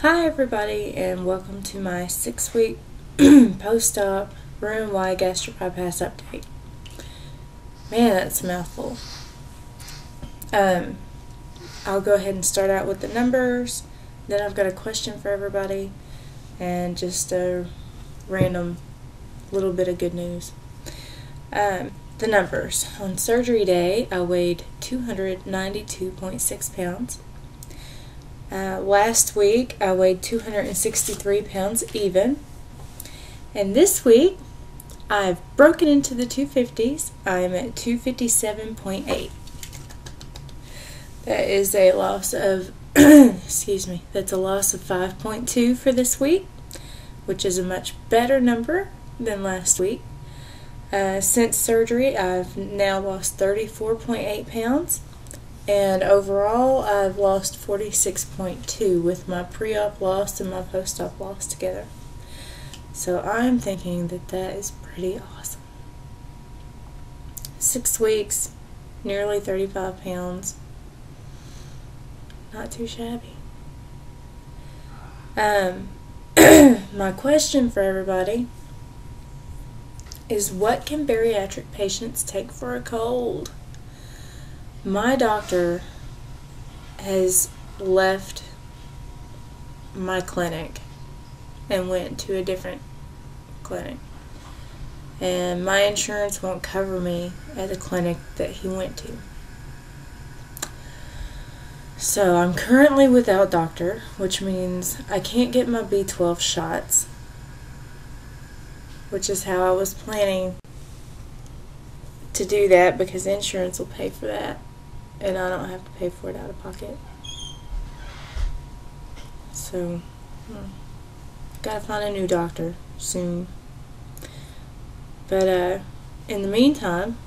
Hi everybody, and welcome to my 6-week post-op Roux-en-Y gastric bypass update. Man, that's a mouthful. I'll go ahead and start out with the numbers, then I've got a question for everybody, and just a random little bit of good news. The numbers. On surgery day, I weighed 292.6 pounds. Last week, I weighed 263 pounds even. And this week, I've broken into the 250s. I'm at 257.8. That is a loss of, that's a loss of 5.2 for this week, which is a much better number than last week. Since surgery, I've now lost 34.8 pounds. And overall, I've lost 46.2 with my pre-op loss and my post-op loss together. So I'm thinking that that is pretty awesome. 6 weeks, nearly 35 pounds. Not too shabby. My question for everybody is, what can bariatric patients take for a cold? My doctor has left my clinic and went to a different clinic. And my insurance won't cover me at the clinic that he went to. So I'm currently without doctor, which means I can't get my B12 shots, which is how I was planning to do that because insurance will pay for that. And I don't have to pay for it out of pocket. So, gotta find a new doctor soon. But, in the meantime,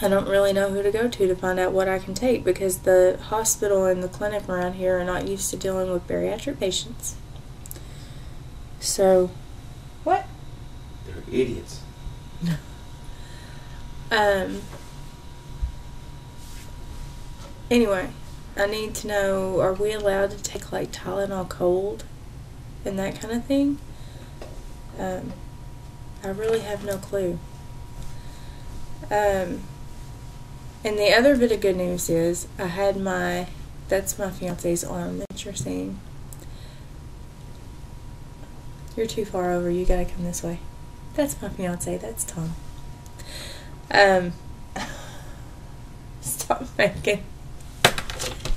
I don't really know who to go to find out what I can take because the hospital and the clinic around here are not used to dealing with bariatric patients. So, what? They're idiots. Anyway, I need to know, are we allowed to take like Tylenol cold and that kind of thing? I really have no clue. And the other bit of good news is I had that's my fiance's arm that you're seeing. You're too far over, you gotta come this way. That's my fiance, that's Tom. Stop making.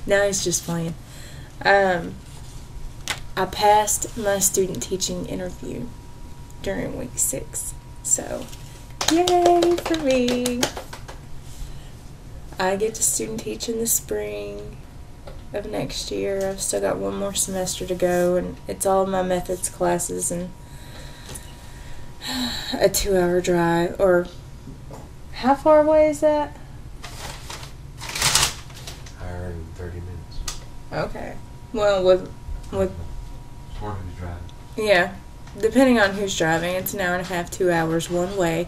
Now he's just playing. I passed my student teaching interview during week 6. So, yay for me. I get to student teach in the spring of next year. I've still got one more semester to go, and it's all my methods classes and a 2-hour drive. Or, how far away is that? 30 minutes. Okay. Well, with who's driving? Yeah, depending on who's driving, it's an hour and a half, 2 hours one way,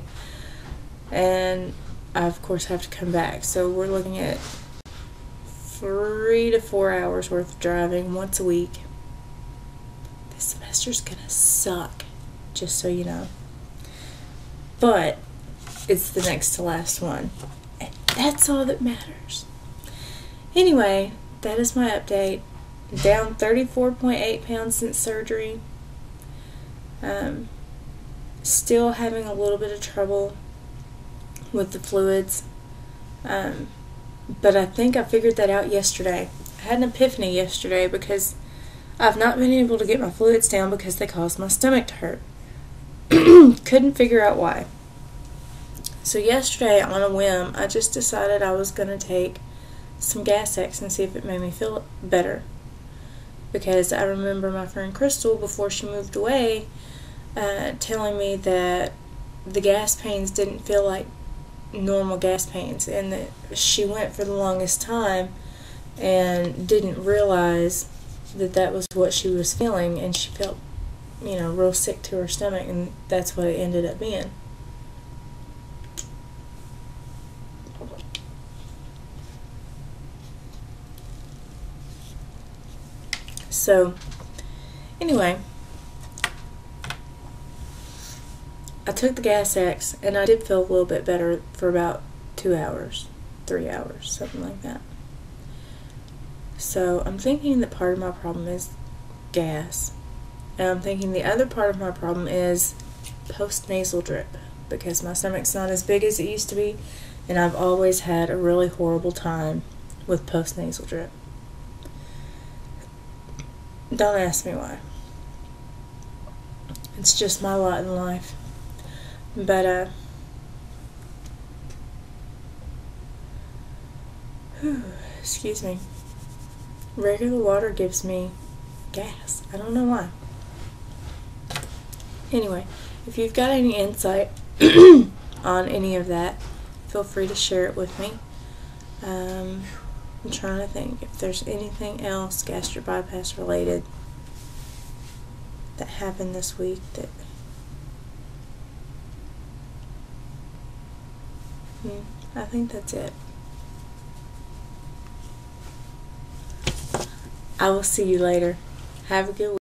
and I of course have to come back. So we're looking at 3 to 4 hours worth of driving once a week. This semester's gonna suck, just so you know. But it's the next to last one, and that's all that matters. Anyway, that is my update. Down 34.8 pounds since surgery. Still having a little bit of trouble with the fluids. But I think I figured that out yesterday. I had an epiphany yesterday because I've not been able to get my fluids down because they caused my stomach to hurt. Couldn't figure out why. So yesterday, on a whim, I just decided I was going to take some Gas-X and see if it made me feel better. Because I remember my friend Crystal, before she moved away, telling me that the gas pains didn't feel like normal gas pains, and that she went for the longest time and didn't realize that that was what she was feeling, and she felt, real sick to her stomach, and that's what it ended up being. So, anyway, I took the Gas X, and I did feel a little bit better for about 2 hours, 3 hours, something like that. So I'm thinking that part of my problem is gas, and I'm thinking the other part of my problem is post-nasal drip, because my stomach's not as big as it used to be, and I've always had a really horrible time with post-nasal drip. Don't ask me why. It's just my lot in life. But, excuse me. Regular water gives me gas. I don't know why. Anyway, if you've got any insight on any of that, feel free to share it with me. I'm trying to think if there's anything else gastric bypass related that happened this week that I think that's it. I will see you later. Have a good week.